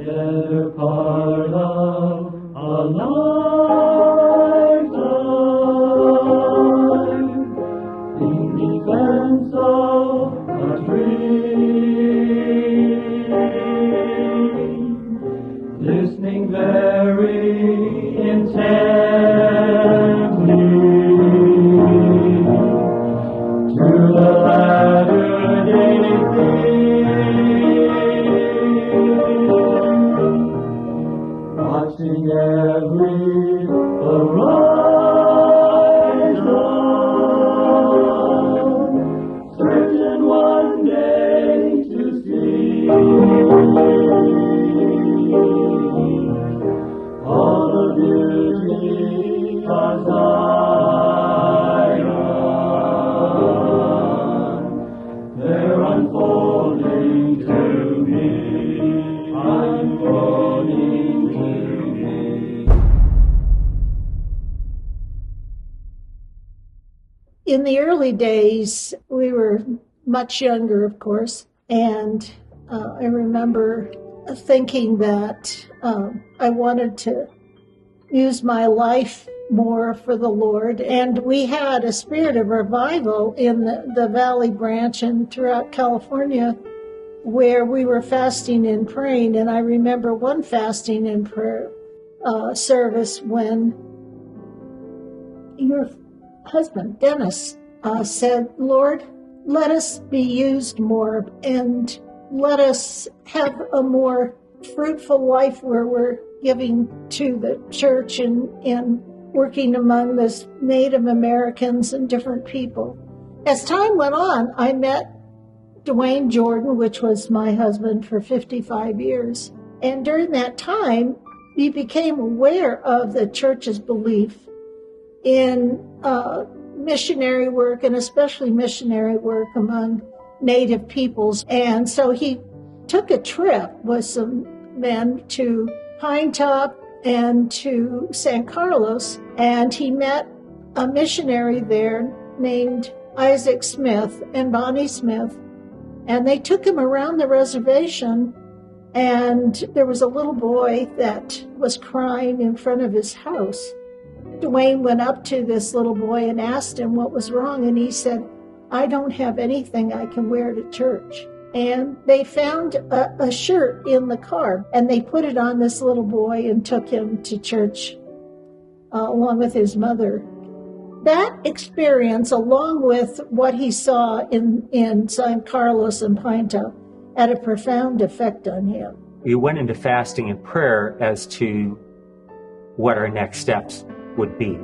They're part of a lifetime in defense of a dream, listening very intently to the latter-day theme, watching every horizon, certain one day to see all the beauty of Zion. They're unfolding to me, unfolding to me. In the early days, we were much younger, of course, and I remember thinking that I wanted to use my life more for the Lord, and we had a spirit of revival in the Valley Branch and throughout California where we were fasting and praying. And I remember one fasting and prayer service when your husband, Dennis, said, Lord, let us be used more and let us have a more fruitful life where we're giving to the church and working among the Native Americans and different people. As time went on, I met Dwayne Jordan, which was my husband for 55 years. And during that time, we became aware of the church's belief in missionary work, and especially missionary work among Native peoples. And so he took a trip with some men to Pine Top and to San Carlos, and he met a missionary there named Isaac Smith and Bonnie Smith, and they took him around the reservation, and there was a little boy that was crying in front of his house. Dwayne went up to this little boy and asked him what was wrong, and he said, I don't have anything I can wear to church. And they found a shirt in the car, and they put it on this little boy and took him to church along with his mother. That experience, along with what he saw in San Carlos and Pine Top, had a profound effect on him. We went into fasting and prayer as to what our next steps would be.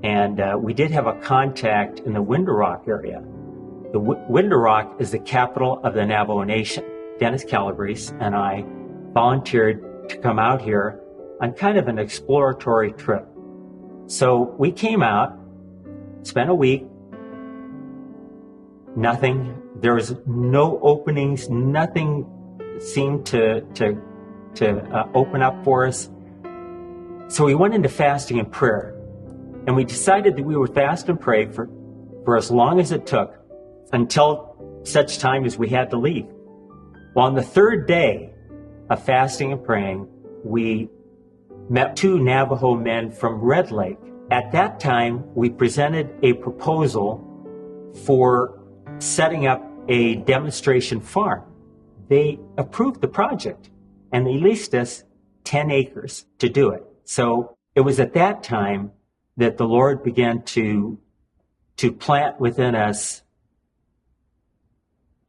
And we did have a contact in the Window Rock area. The Window Rock is the capital of the Navajo Nation. Dennis Calabrese and I volunteered to come out here on kind of an exploratory trip. So we came out, spent a week, nothing. There was no openings, nothing seemed to open up for us. So we went into fasting and prayer, and we decided that we would fast and pray for as long as it took until such time as we had to leave. Well, on the third day of fasting and praying, we met two Navajo men from Red Lake. At that time, we presented a proposal for setting up a demonstration farm. They approved the project, and they leased us 10 acres to do it. So it was at that time that the Lord began to plant within us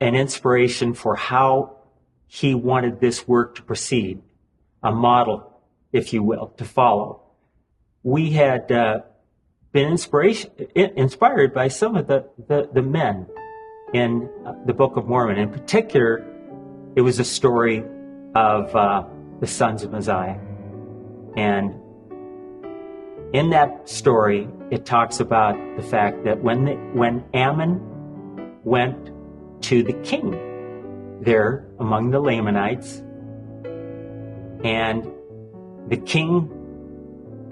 an inspiration for how He wanted this work to proceed, a model, if you will, to follow. We had been inspired by some of the men in the Book of Mormon. In particular, it was a story of the sons of Messiah. And in that story, it talks about the fact that when Ammon went to the king there among the Lamanites, and the king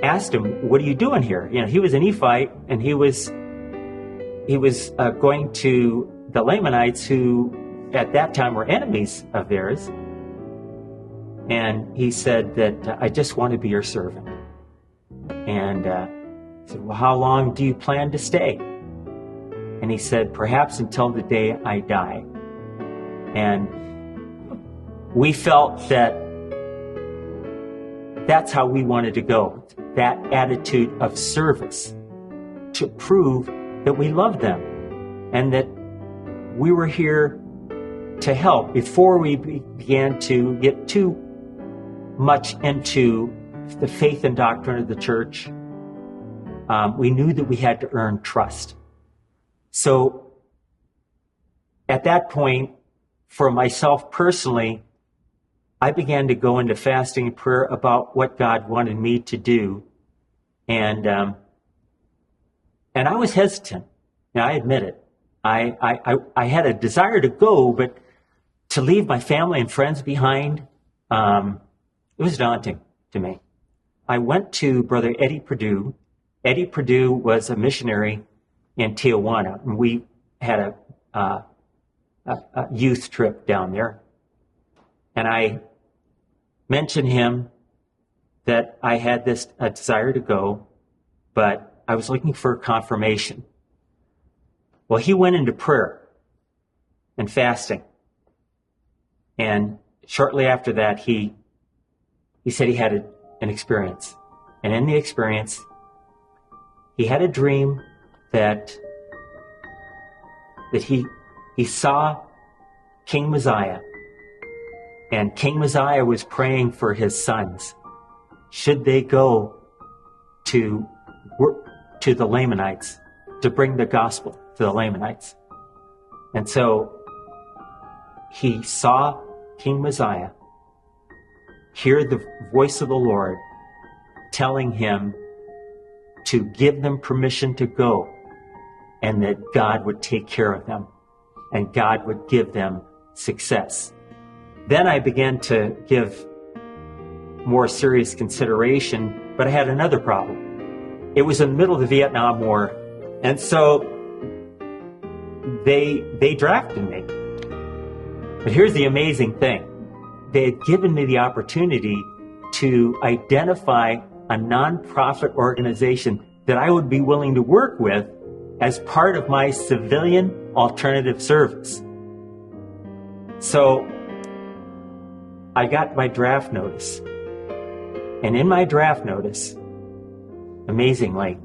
asked him, "What are you doing here?" You know, he was a Nephite, and he was going to the Lamanites, who at that time were enemies of theirs. And he said that, I just want to be your servant. And I said, well, how long do you plan to stay? And he said, perhaps until the day I die. And we felt that that's how we wanted to go. That attitude of service to prove that we loved them and that we were here to help before we began to get too much into the faith and doctrine of the church. We knew that we had to earn trust. So at that point, for myself personally, I began to go into fasting and prayer about what God wanted me to do. And I was hesitant. Now, I admit it. I had a desire to go, but to leave my family and friends behind, it was daunting to me. I went to Brother Eddie Perdue. Eddie Perdue was a missionary in Tijuana, and we had a youth trip down there. And I mentioned him that I had a desire to go, but I was looking for confirmation. Well, he went into prayer and fasting. And shortly after that, he said he had an experience. And in the experience, he had a dream that he saw King Messiah. And King Messiah was praying for his sons. Should they go to the Lamanites, to bring the gospel to the Lamanites? And so he saw King Messiah hear the voice of the Lord telling him to give them permission to go, and that God would take care of them and God would give them success. Then I began to give more serious consideration, but I had another problem. It was in the middle of the Vietnam War, and so they drafted me. But here's the amazing thing. They had given me the opportunity to identify a nonprofit organization that I would be willing to work with as part of my civilian alternative service. So I got my draft notice. And in my draft notice, amazingly,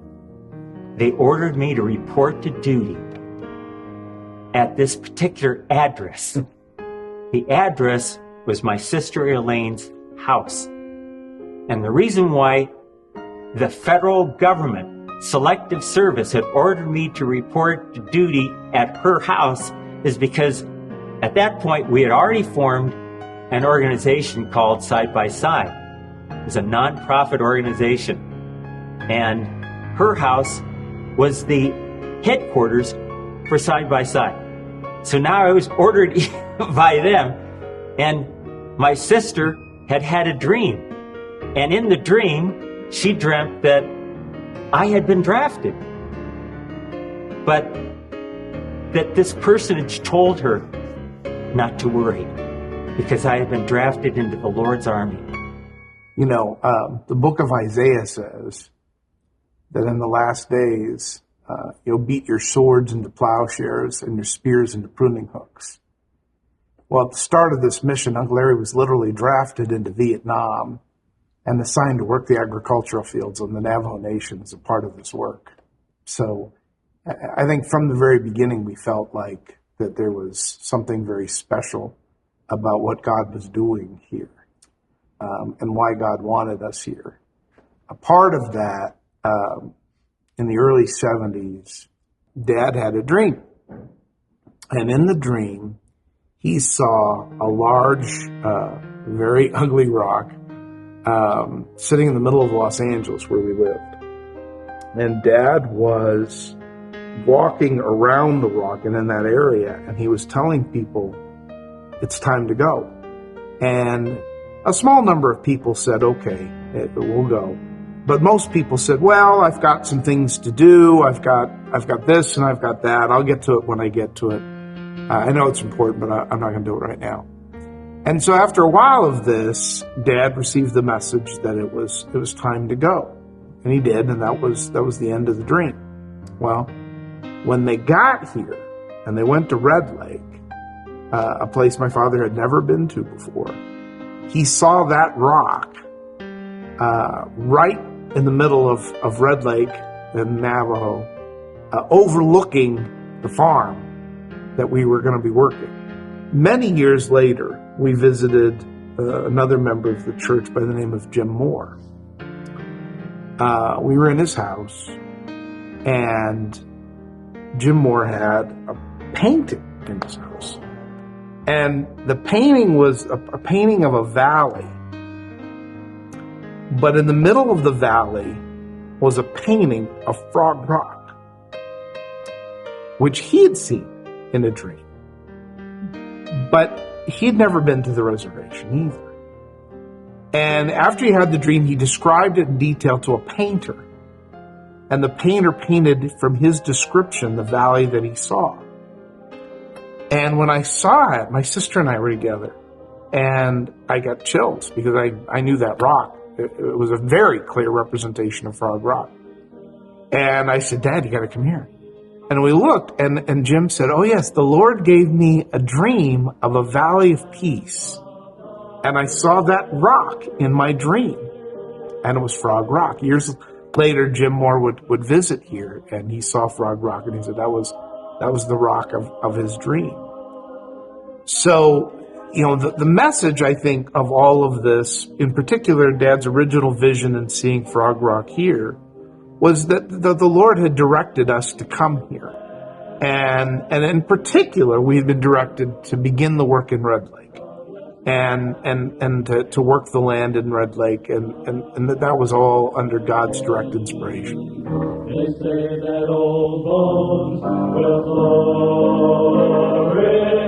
they ordered me to report to duty at this particular address. The address was my sister Elaine's house. And the reason why the federal government selective service had ordered me to report to duty at her house is because at that point we had already formed an organization called Side by Side. It was a nonprofit organization. And her house was the headquarters for Side by Side. So now I was ordered by them. And my sister had a dream. And in the dream, she dreamt that I had been drafted. But that this personage told her not to worry because I had been drafted into the Lord's army. You know, the book of Isaiah says that in the last days, you'll beat your swords into plowshares and your spears into pruning hooks. Well, at the start of this mission, Uncle Larry was literally drafted into Vietnam and assigned to work the agricultural fields on the Navajo Nation as a part of this work. So I think from the very beginning, we felt like that there was something very special about what God was doing here and why God wanted us here. A part of that, in the early 70s, Dad had a dream. And in the dream, he saw a large, very ugly rock sitting in the middle of Los Angeles where we lived. And Dad was walking around the rock and in that area, and he was telling people, it's time to go. And a small number of people said, okay, we'll go. But most people said, well, I've got some things to do. I've got this and I've got that. I'll get to it when I get to it. I know it's important, but I'm not going to do it right now. And so after a while of this, Dad received the message that it was time to go. And he did, and that was the end of the dream. Well, when they got here and they went to Red Lake, a place my father had never been to before, he saw that rock right in the middle of Red Lake in Navajo, overlooking the farm that we were going to be working. Many years later, we visited another member of the church by the name of Jim Moore. We were in his house, and Jim Moore had a painting in his house. And the painting was a painting of a valley. But in the middle of the valley was a painting of Frog Rock, which he had seen in a dream. But he'd never been to the reservation either. And after he had the dream, he described it in detail to a painter. And the painter painted from his description the valley that he saw. And when I saw it, my sister and I were together, and I got chills because I knew that rock. It was a very clear representation of Frog Rock. And I said, Dad, you got to come here. And we looked, and Jim said, oh yes, the Lord gave me a dream of a valley of peace. And I saw that rock in my dream. And it was Frog Rock. Years later, Jim Moore would visit here, and he saw Frog Rock, and he said that was the rock of his dream. So, the message, I think, of all of this, in particular, Dad's original vision in seeing Frog Rock here, was that the Lord had directed us to come here. And in particular, we had been directed to begin the work in Red Lake. And to work the land in Red Lake, and that was all under God's direct inspiration. They say that old bones will flourish.